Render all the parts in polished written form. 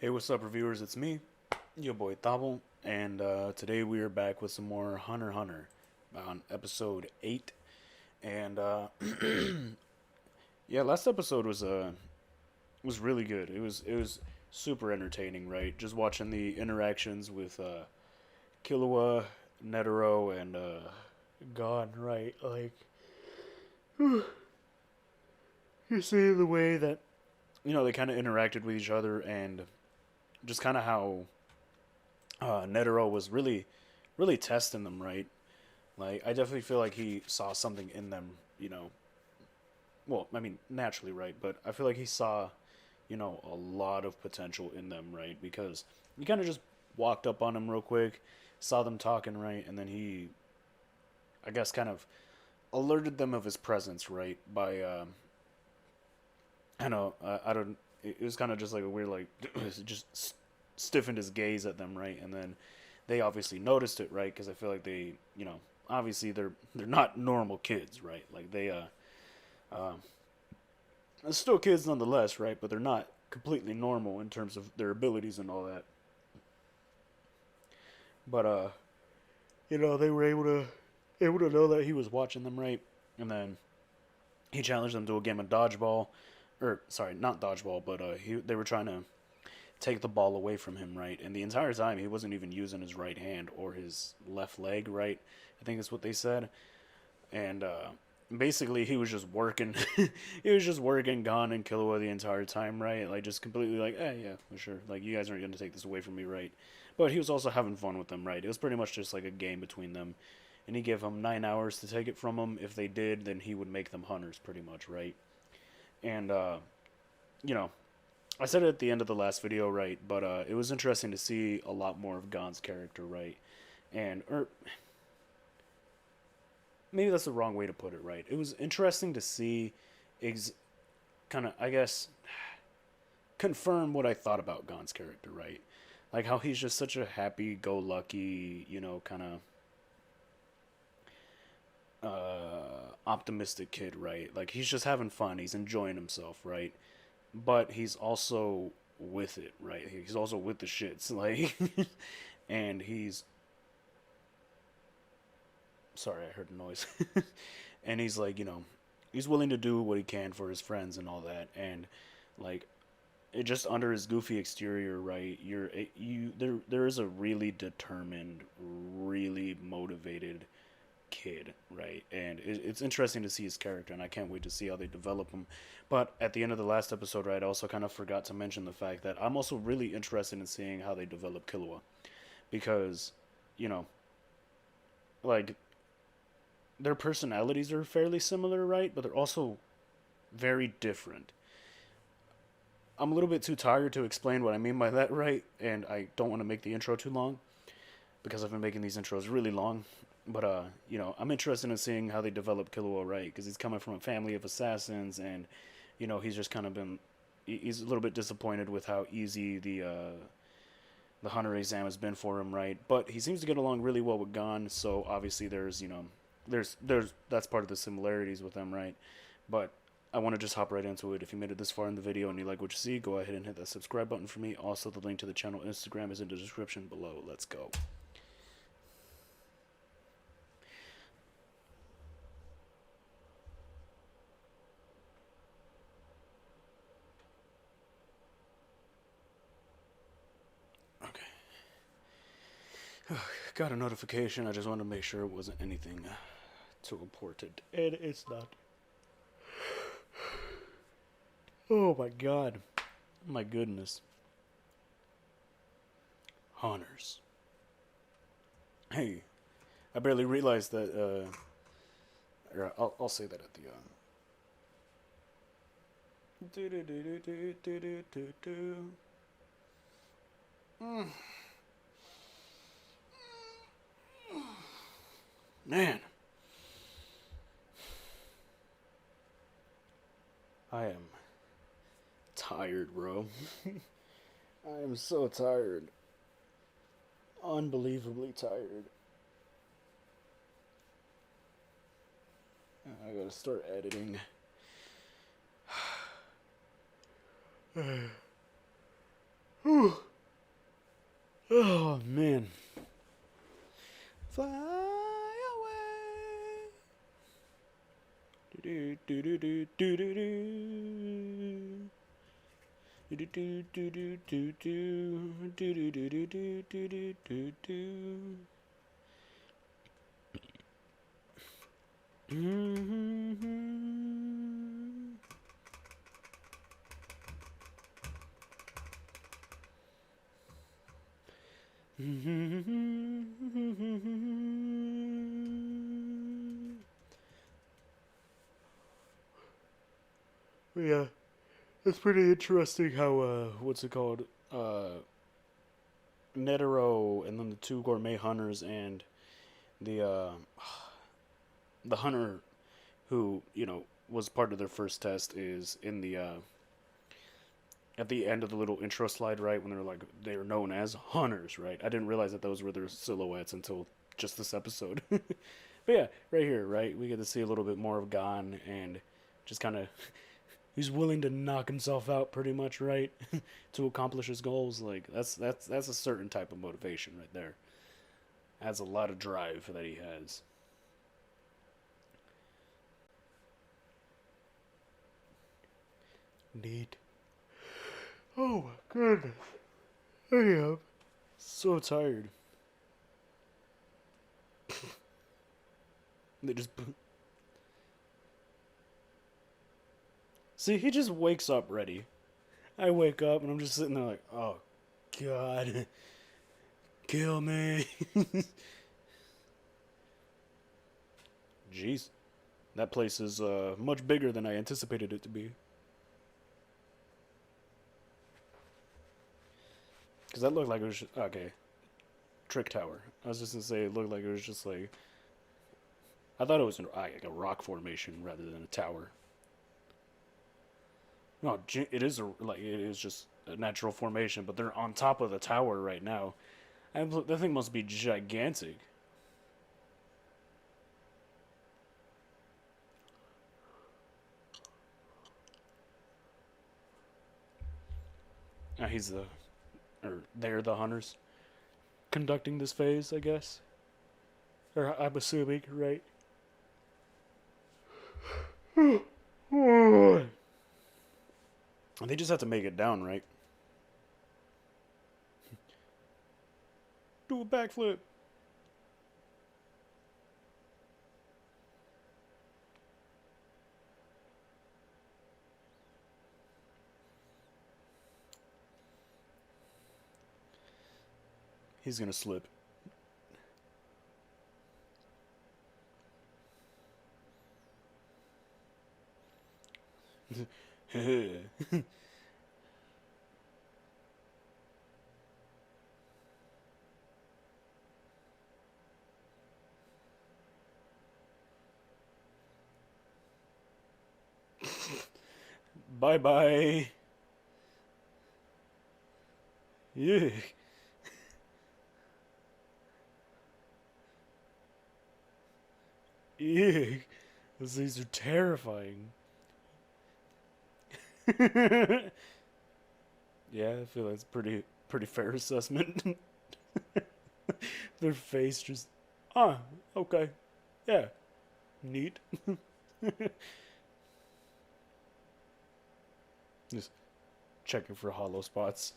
Hey, what's up, reviewers? It's me, your boy Thabo, and today we are back with some more Hunter x Hunter on episode 8. And yeah, last episode was really good. It was super entertaining, right? Just watching the interactions with Killua, Netero, and God, right? Like you see the way that they kind of interacted with each other, and just kind of how Netero was really testing them, right? Like, I definitely feel like he saw something in them, well, I mean, naturally, right? But I feel like he saw, a lot of potential in them, right? Because he kind of just walked up on them real quick, saw them talking, right? And then he, I guess, kind of alerted them of his presence, right? By, I know, I don't, it was kind of just like a weird, like, just stiffened his gaze at them, right? And then they obviously noticed it, right? Because I feel like they, obviously they're not normal kids, right? Like uh, they're still kids nonetheless, right? But they're not completely normal in terms of their abilities and all that. But they were able to know that he was watching them, right? And then he challenged them to a game of dodgeball, or sorry, not dodgeball, but they were trying to take the ball away from him, right? And the entire time he wasn't even using his right hand or his left leg, right? I think that's what they said. And basically he was just working. He was just working Gon and Killua the entire time, right? Like, just completely like, yeah, for sure. Like, you guys aren't gonna take this away from me, right? But he was also having fun with them, right? It was pretty much just like a game between them. And he gave them 9 hours to take it from them. If they did, then he would make them hunters, pretty much, right? And you know, I said it at the end of the last video, right? But it was interesting to see a lot more of Gon's character, right? And or maybe that's the wrong way to put it, right? It was interesting to see, kind of, I guess, confirm what I thought about Gon's character, right? Like how he's just such a happy-go-lucky, kind of optimistic kid, right? Like, he's just having fun, he's enjoying himself, right? But he's also with it, right? He's also with the shits, like, and he's sorry, I heard a noise. And he's like, he's willing to do what he can for his friends and all that, and like, it just under his goofy exterior, right? There is a really determined, really motivated kid, right? And it's interesting to see his character, and I can't wait to see how they develop him. But at the end of the last episode, right, I also kind of forgot to mention the fact that I'm also really interested in seeing how they develop Killua, because, you know, like, their personalities are fairly similar, right? But they're also very different. I'm a little bit too tired to explain what I mean by that, right? And I don't want to make the intro too long because I've been making these intros really long. But I'm interested in seeing how they develop Killua, right? Because he's coming from a family of assassins, and he's just kind of been he's a little bit disappointed with how easy the hunter exam has been for him, right? But he seems to get along really well with Gon, so obviously there's that's part of the similarities with them, right? But I want to just hop right into it. If you made it this far in the video and you like what you see, go ahead and hit that subscribe button for me. Also, the link to the channel Instagram is in the description below. Let's go. Okay. Got a notification. I just wanted to make sure it wasn't anything too important. And it's not. Oh my god. My goodness. Hunters. Hey, I barely realized that. I'll say that at the. Do do do do do do do do do. Man, I am tired, bro. I am so tired. Unbelievably tired. I gotta start editing. Whew. Oh man. Fly away. Do do do do do do do. Do do do do do do do do do do do do do do. Yeah, it's pretty interesting how what's it called? Netero and then the two gourmet hunters and the the hunter who, was part of their first test is in the at the end of the little intro slide, right? When they were known as hunters, right? I didn't realize that those were their silhouettes until just this episode. But yeah, right here, right? We get to see a little bit more of Gon and just kind of he's willing to knock himself out pretty much, right? To accomplish his goals. Like that's a certain type of motivation right there. Has a lot of drive that he has. Neat. Oh my goodness. I am so tired. They just see. He just wakes up ready. I wake up and I'm just sitting there like, oh god, kill me. Jeez, that place is much bigger than I anticipated it to be. Because that looked like it was okay. Trick Tower. I was just gonna say it looked like it was just like I thought it was like a rock formation rather than a tower. No, it is it is just a natural formation, but they're on top of the tower right now. And that thing must be gigantic. He's the, or they're the hunters conducting this phase, I guess. Or I'm assuming, right? They just have to make it down, right? Do a backflip. He's gonna slip. Bye bye. Yeah. Yeah. These are terrifying. Yeah, I feel that's pretty fair assessment. Their face just okay. Yeah. Neat. Just checking for hollow spots.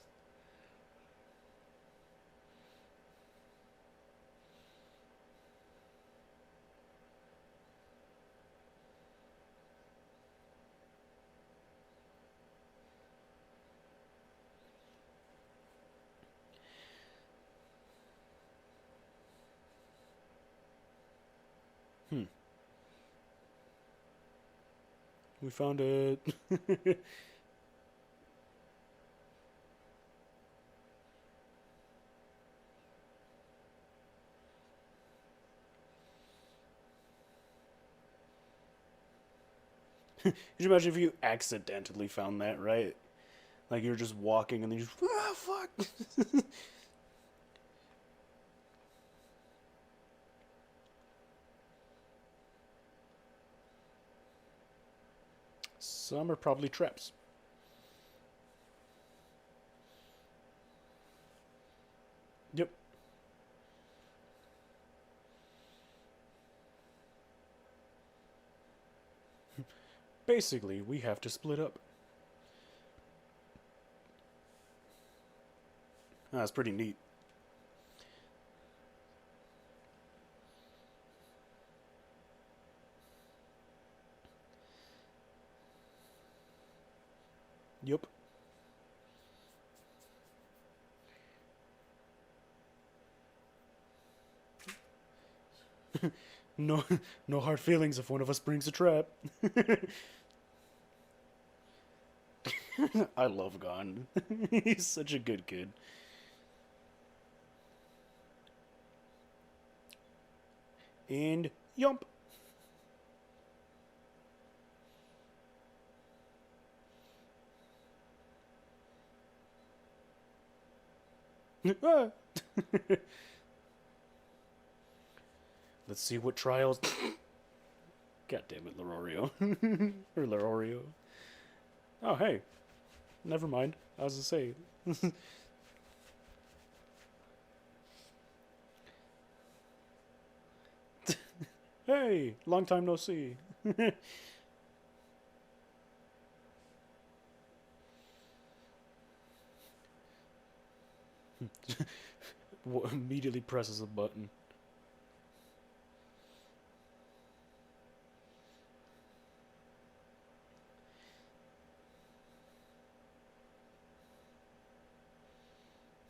Hmm. We found it. Could you imagine if you accidentally found that, right? Like you're just walking and then you just, fuck. Some are probably traps. Yep. Basically, we have to split up. That's pretty neat. Yep. No, no hard feelings if one of us brings a trap. I love Gon. He's such a good kid. And yump. Ah. Let's see what trials. God damn it, Leorio. Or Leorio. Oh, hey. Never mind. I was to say. Hey, long time no see. Immediately presses a button.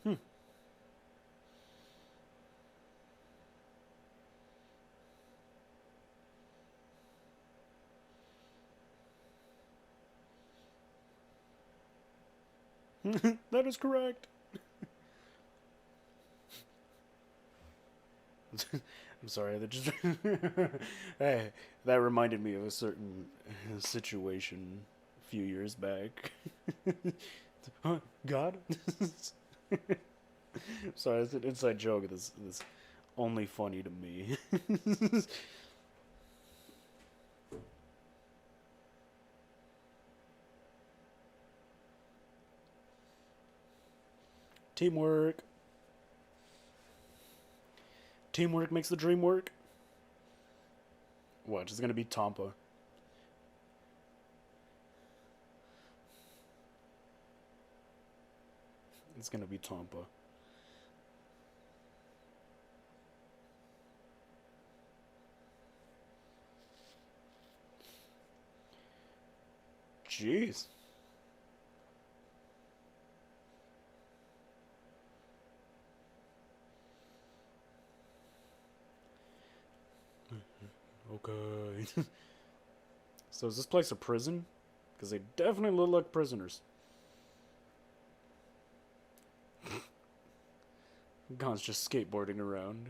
Hmm. That is correct. I'm sorry. That just hey, that reminded me of a certain situation a few years back. Huh? God? Sorry, it's an inside joke. This only funny to me. Teamwork. Teamwork makes the dream work. Watch, it's gonna be Tonpa. It's gonna be Tonpa. Jeez. Okay. So is this place a prison? Because they definitely look like prisoners. Gon's just skateboarding around.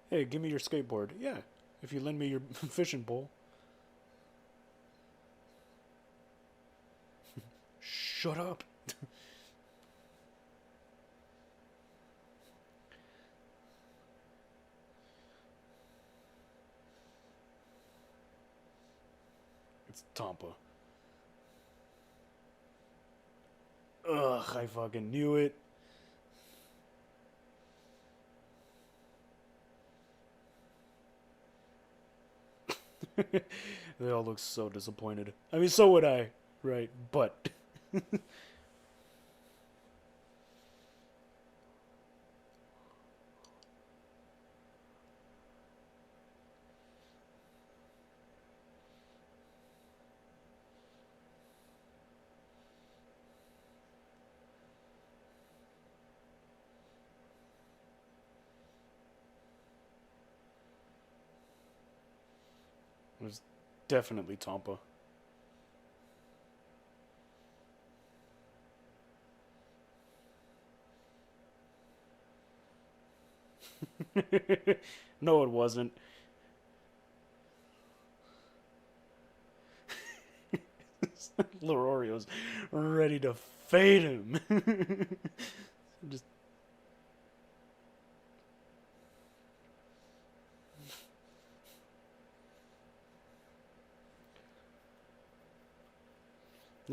Hey, give me your skateboard. Yeah, if you lend me your fishing pole. Shut up. It's Tonpa. Ugh, I fucking knew it. They all look so disappointed. I mean, so would I, right? But it was definitely Tonpa. No, it wasn't. Leorio's ready to fade him. Just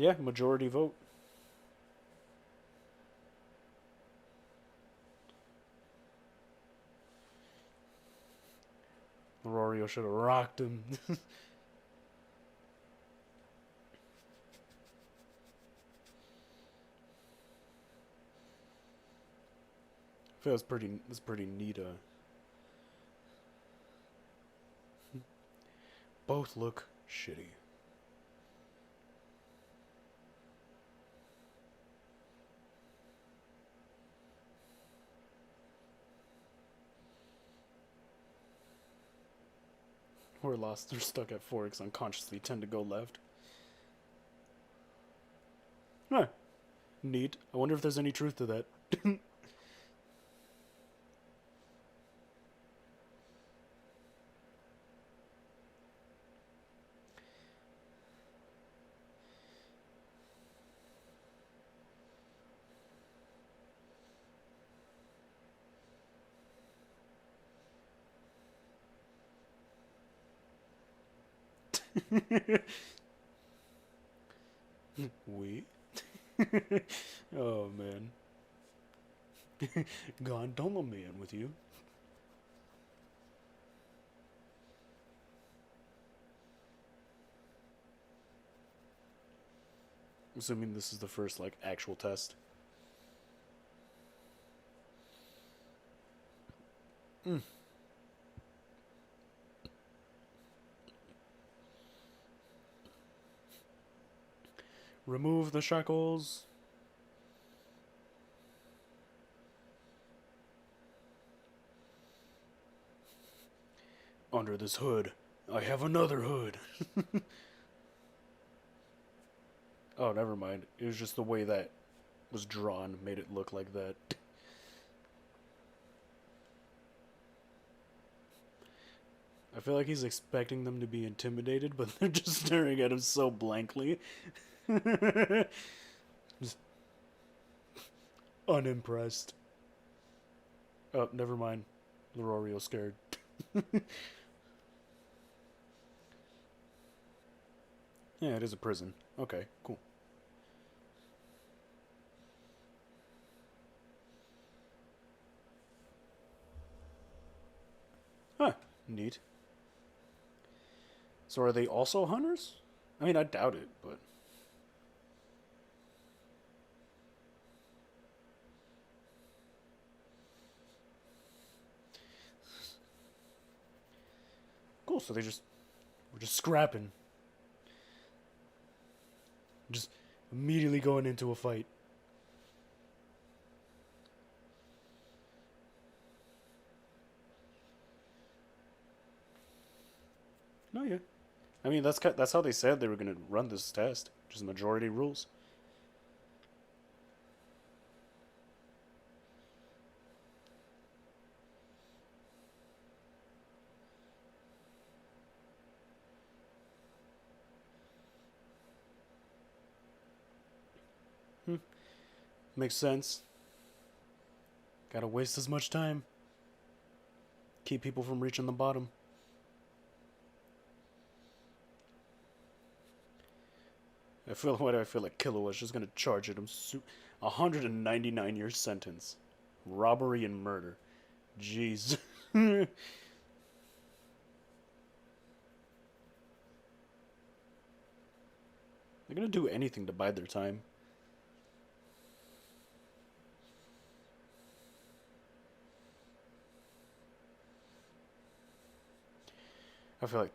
Yeah, majority vote. Leorio should have rocked him. I feel it's pretty neat. Both look shitty. We're lost. They're stuck at forks. Unconsciously tend to go left. Huh. Neat. I wonder if there's any truth to that. We? Oh man. Gone, don't let me in with you. I'm assuming this is the first like actual test. Mm. Remove the shackles. Under this hood, I have another hood. Oh, never mind. It was just the way that was drawn made it look like that. I feel like he's expecting them to be intimidated, but they're just staring at him so blankly. Just unimpressed. Oh, never mind. Leorio's scared. Yeah, it is a prison. Okay, cool. Huh, neat. So are they also hunters? I mean, I doubt it, but... Cool, so we're just scrapping. Just immediately going into a fight. No, yeah. I mean, that's how they said they were going to run this test. Just majority rules. Hmm. Makes sense. Gotta waste as much time. Keep people from reaching the bottom. I feel like Killua was just gonna charge at him. 199-year sentence, robbery and murder. Jeez. They're gonna do anything to bide their time. I feel like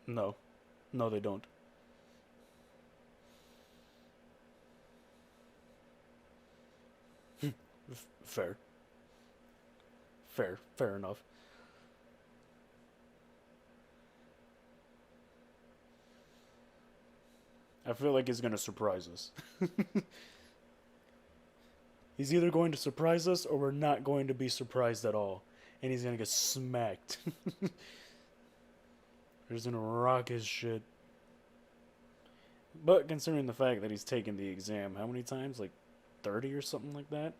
no, no, they don't. Fair, fair enough. I feel like he's gonna surprise us. He's either going to surprise us or we're not going to be surprised at all. And he's gonna get smacked. He's gonna rock his shit. But considering the fact that he's taken the exam, how many times? Like 30 or something like that?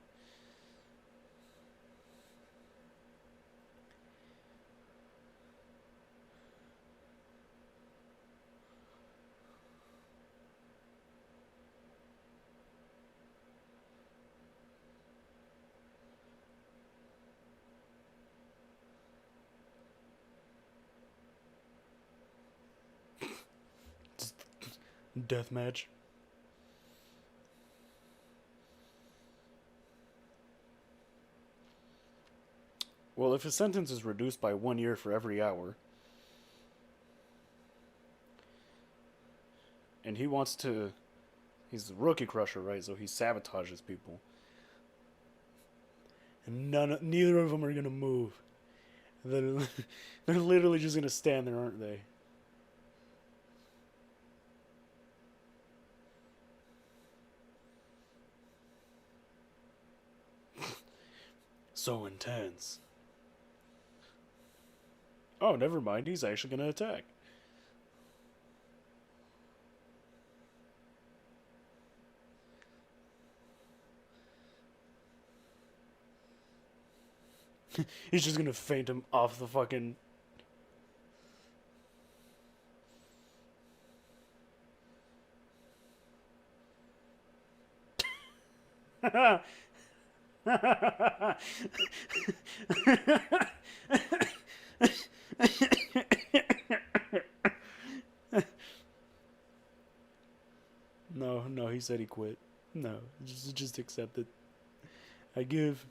Death match. Well, if his sentence is reduced by 1 year for every hour, and he wants to. He's the rookie crusher, right? So he sabotages people. And neither of them are gonna move. They're, they're literally just gonna stand there, aren't they? So intense. Oh, never mind. He's actually gonna attack. He's just gonna feint him off the fucking. No, no, he said he quit. No, just accept it. I give.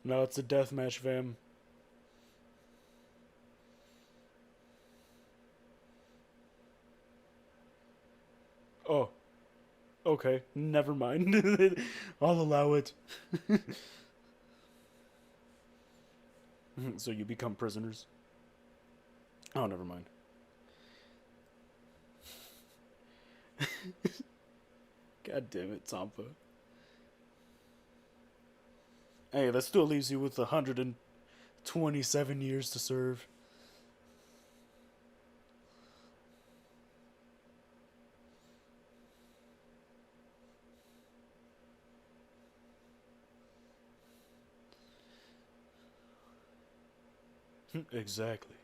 No, it's a death match, fam. Oh, okay. Never mind. I'll allow it. So you become prisoners. Oh, never mind. God damn it, Tonpa. Hey, that still leaves you with 127 years to serve. Exactly.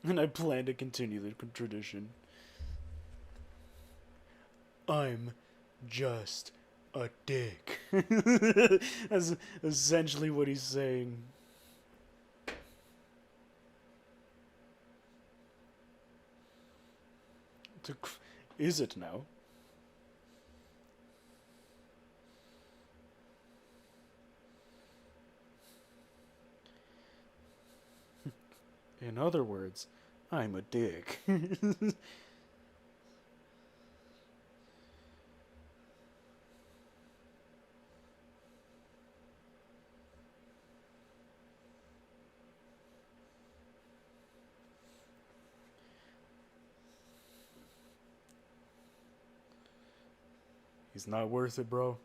And I plan to continue the tradition. I'm just a dick. That's essentially what he's saying. Is it now? In other words, I'm a dick. He's not worth it, bro.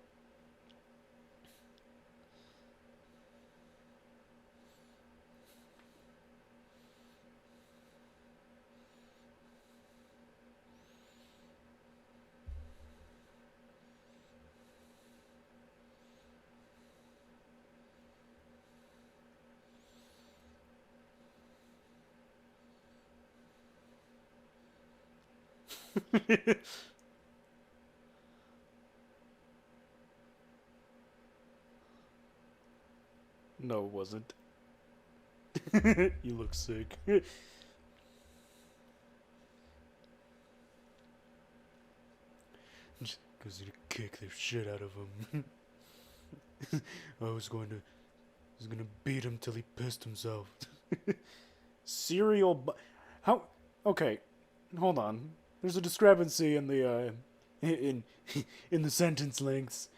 No, it wasn't. You look sick. Just goes to kick the shit out of him. I was gonna beat him till he pissed himself. Serial. How? Okay, hold on. There's a discrepancy in the in in the sentence lengths.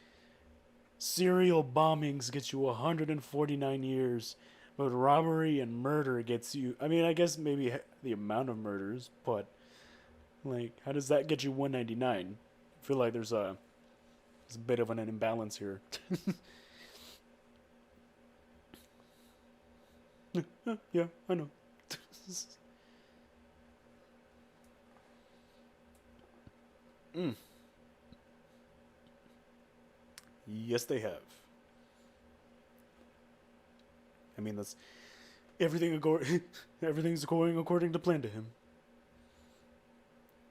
Serial bombings gets you 149 years, but robbery and murder gets you. I mean, I guess maybe the amount of murders, but like, how does that get you 199? I feel like there's a There's a bit of an imbalance here. Yeah, I know. Mm. Yes, they have. I mean, that's everything. Everything's going according to plan to him.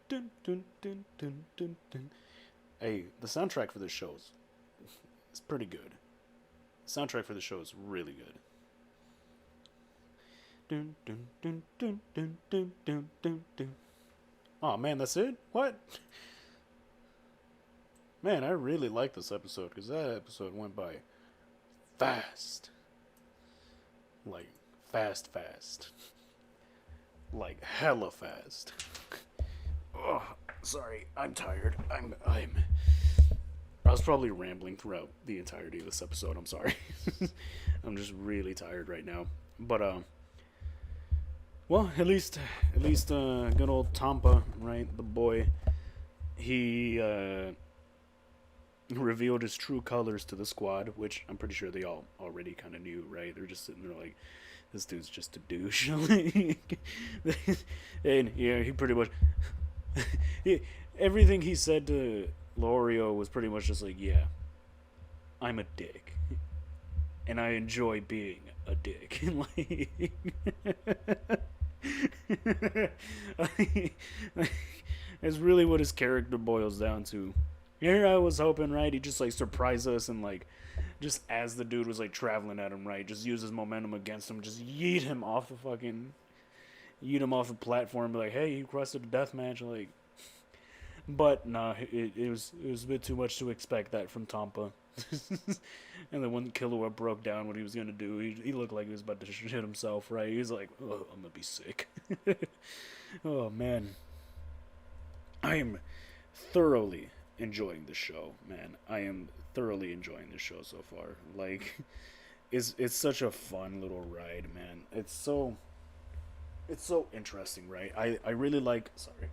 Dun, dun, dun, dun, dun, dun. Hey, the soundtrack for this show is pretty good. The soundtrack for the show is really good. Dun, dun, dun, dun, dun, dun, dun, dun, dun. Oh man, that's it? What? Man, I really like this episode because that episode went by fast. Like, fast. Like, hella fast. Oh, sorry, I'm tired. I was probably rambling throughout the entirety of this episode. I'm sorry. I'm just really tired right now. But well, at least, good old Tonpa, right? The boy, he revealed his true colors to the squad, which I'm pretty sure they all already kind of knew, right? They're just sitting there like, this dude's just a douche. And yeah, he pretty much everything he said to Leorio was pretty much just like, yeah, I'm a dick, and I enjoy being a dick. That's really what his character boils down to. Here I was hoping, right, he'd just like surprise us and like just as the dude was like traveling at him, right, just use his momentum against him, just yeet him off the platform, be like, hey, you requested a death match, like. But nah, it was a bit too much to expect that from Tonpa. And then when Killua broke down what he was gonna do, he looked like he was about to shit himself, right? He was like, oh, I'm gonna be sick. Oh man, I am thoroughly enjoying the show, man. I am thoroughly enjoying the show so far. Like, it's such a fun little ride, man. It's so interesting, right? I really like. Sorry.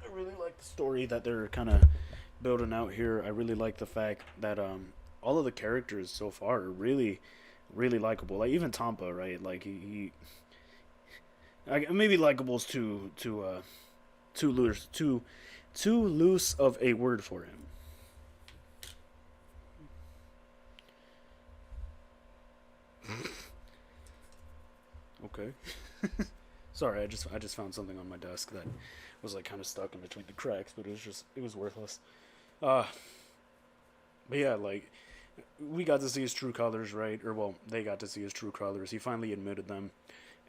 I really like the story that they're kind of building out here. I really like the fact that all of the characters so far are really really likable. Like even Tonpa, right? Like maybe likable is too loose of a word for him. Okay. Sorry, I just found something on my desk that was like kind of stuck in between the cracks, but it was worthless. Uh, but yeah, like we got to see his true colors, right? Or well, they got to see his true colors. He finally admitted them,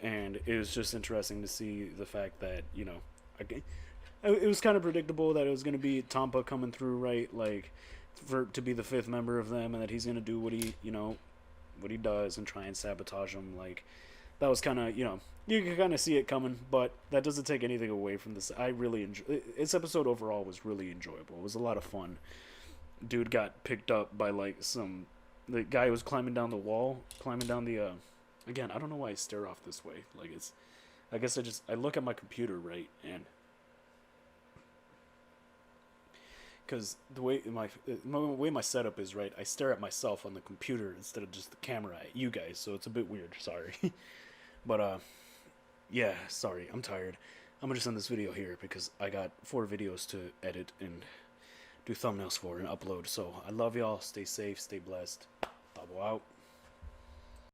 and it was just interesting to see the fact that it was kind of predictable that it was going to be Tonpa coming through, right? Like to be the fifth member of them, and that he's going to do what he does and try and sabotage them. Like that was kind of you can kind of see it coming, but that doesn't take anything away from this. I really enjoy this episode. Overall was really enjoyable. It was a lot of fun. Dude got picked up by like the guy who was climbing down the wall, climbing down the again, I don't know why I stare off this way. Like I guess I look at my computer, right? And because the way my setup is, right, I stare at myself on the computer instead of just the camera at you guys, so it's a bit weird. Sorry. But yeah, sorry, I'm tired. I'm gonna just end this video here because I got 4 videos to edit and do thumbnails for and upload. So I love y'all. Stay safe, stay blessed. Thabo out.